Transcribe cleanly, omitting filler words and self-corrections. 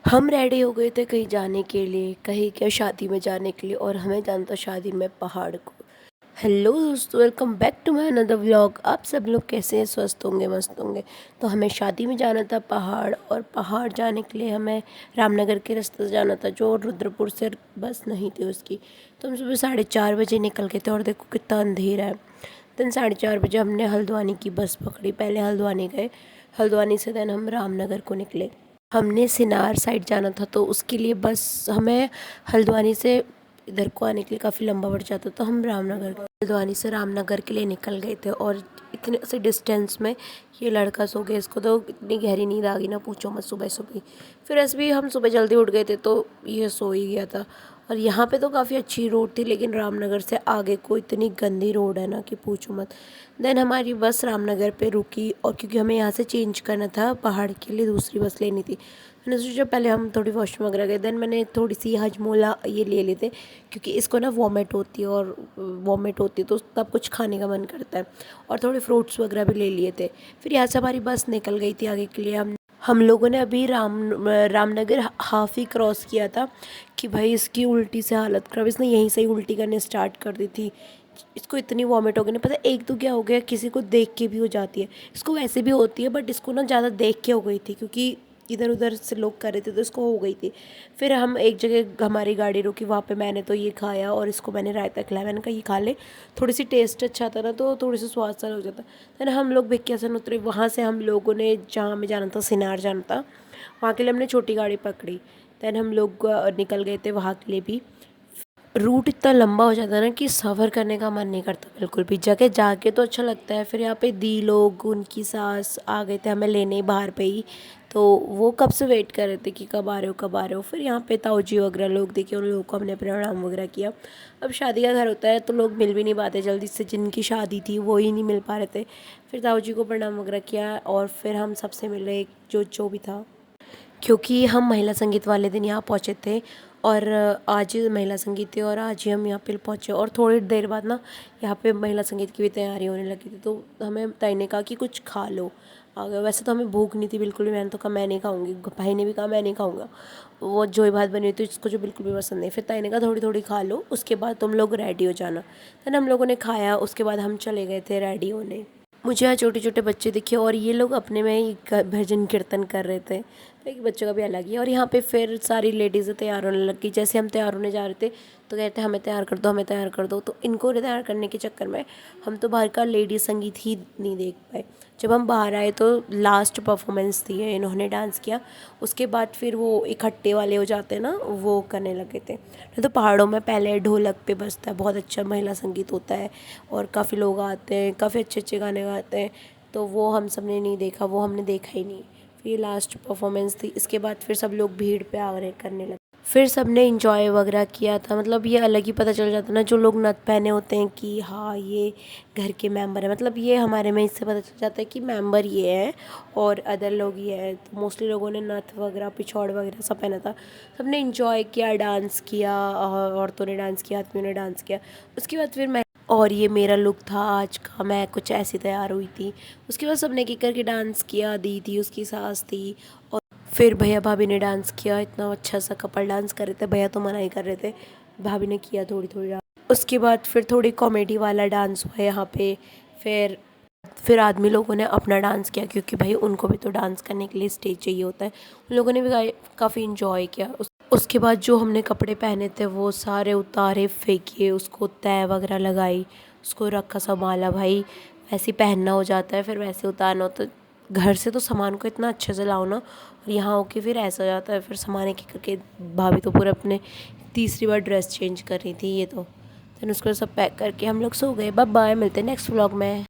हम रेडी हो गए थे कहीं जाने के लिए, कहीं क्या शादी में जाने के लिए, और हमें जाना था शादी में पहाड़ को। हेलो दोस्तों, welcome back to my another vlog. आप सब लोग कैसे हैं? स्वस्थ होंगे, मस्त होंगे। तो हमें शादी में जाना था पहाड़, और पहाड़ जाने के लिए हमें रामनगर के रास्ते से जाना था, जो रुद्रपुर से बस नहीं थी उसकी। तो हम सुबह 4:30 बजे निकल गए थे, और देखो कितना अंधेरा है। देन 4:30 बजे हमने हल्द्वानी की बस पकड़ी। पहले हल्द्वानी गए, हल्द्वानी से देन हम रामनगर को निकले। हमने सिनार साइड जाना था, तो उसके लिए बस हमें हल्द्वानी से इधर को आने के लिए काफ़ी लंबा पड़ जाता, तो हम हल्द्वानी से रामनगर के लिए निकल गए थे। और इतने से डिस्टेंस में ये लड़का सो गया, इसको तो इतनी गहरी नींद आ गई ना, पूछो मत। सुबह सुबह फिर ऐसे भी हम सुबह जल्दी उठ गए थे, तो ये सो ही गया था। और यहाँ पे तो काफ़ी अच्छी रोड थी, लेकिन रामनगर से आगे को इतनी गंदी रोड है ना कि पूछो मत। देन हमारी बस रामनगर पे रुकी, और क्योंकि हमें यहाँ से चेंज करना था, पहाड़ के लिए दूसरी बस लेनी थी। मैंने सोचा पहले हम थोड़ी वॉशरूम वगैरह गए। देन मैंने थोड़ी सी हजमोला ये ले लेते, क्योंकि इसको ना वॉमिट होती है, और वॉमिट होती है तो तब कुछ खाने का मन करता है। और थोड़े फ्रूट्स वगैरह भी ले लिए थे। फिर यहाँ से हमारी बस निकल गई थी आगे के लिए। हम लोगों ने अभी रामनगर हाफ ही क्रॉस किया था कि भाई इसकी उल्टी से हालत ख़राब। इसने यहीं से ही उल्टी करने स्टार्ट कर दी थी। इसको इतनी वॉमिट हो गई ना, पता एक तो क्या हो गया, किसी को देख के भी हो जाती है। इसको वैसे भी होती है, बट इसको ना ज़्यादा देख के हो गई थी, क्योंकि इधर उधर से लोग कर रहे थे तो इसको हो गई थी। फिर हम एक जगह हमारी गाड़ी रुकी, वहाँ पे मैंने तो ये खाया, और इसको मैंने रायता खिलाया। मैंने कहा ये खा ले, थोड़ी सी टेस्ट अच्छा था ना, तो थोड़ी सी स्वाद सा हो जाता। फिर हम लोग भिकियासन उतरे। वहाँ से हम लोगों ने जहाँ हमें जाना था, सिनार जाना था, वहाँ के लिए हमने छोटी गाड़ी पकड़ी। दैन हम लोग निकल गए थे वहाँ के लिए भी। रूट इतना लंबा हो जाता है ना कि सफ़र करने का मन नहीं करता बिल्कुल भी। जगह जाके तो अच्छा लगता है। फिर यहाँ पे दी लोग, उनकी सास आ गए थे हमें लेने बाहर पे ही, तो वो कब से वेट कर रहे थे कि कब आ रहे हो, कब आ रहे हो। फिर यहाँ पे ताऊ जी वगैरह लोग देखे, उन लोगों को हमने प्रणाम वगैरह किया। अब शादी का घर होता है तो लोग मिल भी नहीं पाते जल्दी से, जिनकी शादी थी वो ही नहीं मिल पा रहे थे। फिर ताऊ जी को प्रणाम वगैरह किया, और फिर हम सबसे मिले, जो भी था। क्योंकि हम महिला संगीत वाले दिन यहाँ पहुँचे थे, और आज महिला संगीत थी, और आज ही हम यहाँ पे पहुँचे। और थोड़ी देर बाद ना यहाँ पे महिला संगीत की भी तैयारी होने लगी थी, तो हमें ताई ने कहा कि कुछ खा लो। आ गए। वैसे तो हमें भूख नहीं थी बिल्कुल भी। मैंने तो कहा मैं नहीं खाऊंगी, भाई ने भी कहा मैं नहीं खाऊंगा। वो जोई भात बनी हुई थी, इसको जो बिल्कुल भी पसंद नहीं। फिर ताई ने कहा थोड़ी थोड़ी खा लो, उसके बाद तुम लोग रेडी हो जाना। फिर हम लोगों ने खाया, उसके बाद हम चले गए थे रेडी होने। मुझे यहाँ छोटे छोटे बच्चे दिखे, और ये लोग अपने में ही भजन कीर्तन कर रहे थे। तो एक बच्चों का भी अलग ही। और यहाँ पे फिर सारी लेडीज़ें तैयार होने लग गई। जैसे हम तैयार होने जा रहे थे, तो कहते हमें तैयार कर दो, हमें तैयार कर दो। तो इनको तैयार करने के चक्कर में हम तो बाहर का लेडीज़ संगीत ही नहीं देख पाए। जब हम बाहर आए तो लास्ट परफॉर्मेंस थी, इन्होंने डांस किया। उसके बाद फिर वो इकट्ठे वाले हो जाते हैं ना, वो करने लगे थे। नहीं तो पहाड़ों में पहले ढोलक पे बजता है, बहुत अच्छा महिला संगीत होता है, और काफ़ी लोग आते हैं, काफ़ी अच्छे अच्छे गाने गाते हैं। तो वो हम सब ने नहीं देखा, वो हमने देखा ही नहीं। फिर ये लास्ट परफॉर्मेंस थी। इसके बाद फिर सब लोग भीड़ पे आ रहे करने लगे। फिर सब ने इंजॉय वगैरह किया था। मतलब ये अलग ही पता चल जाता ना, जो लोग नथ पहने होते हैं कि हाँ ये घर के मेंबर है। मतलब ये हमारे में इससे पता चल जाता है कि मेंबर ये है और अदर लोग ये है। तो मोस्टली लोगों ने नथ वगैरह, पिछौड़ वगैरह सब पहना था। सब ने इंजॉय किया, डांस किया, औरतों ने डांस किया, आदमियों ने डांस किया। उसके बाद फिर मैं, और ये मेरा लुक था आज का, मैं कुछ ऐसी तैयार हुई थी। उसके बाद सबने एक करके डांस किया। दीदी, उसकी सास थी, और फिर भैया भाभी ने डांस किया। इतना अच्छा सा कपल डांस कर रहे थे। भैया तो मना ही कर रहे थे, भाभी ने किया थोड़ी थोड़ी डांस। उसके बाद फिर थोड़ी कॉमेडी वाला डांस हुआ यहाँ पे। फिर आदमी लोगों ने अपना डांस किया, क्योंकि भाई उनको भी तो डांस करने के लिए स्टेज चाहिए होता है। उन लोगों ने भी काफ़ी इंजॉय किया। उसके बाद जो हमने कपड़े पहने थे वो सारे उतारे, फेंके, उसको तय वगैरह लगाई, उसको रखा, संभाला। भाई वैसे ही पहनना हो जाता है, फिर वैसे उतारना होता है। घर से तो सामान को इतना अच्छे से लाओ ना, और यहाँ होके फिर ऐसा हो जाता है। फिर सामान एक एक करके, भाभी तो पूरा अपने तीसरी बार ड्रेस चेंज कर रही थी ये तो। फिर उसको सब पैक करके हम लोग सो गए। बाय बाय, मिलते हैं नेक्स्ट व्लॉग में।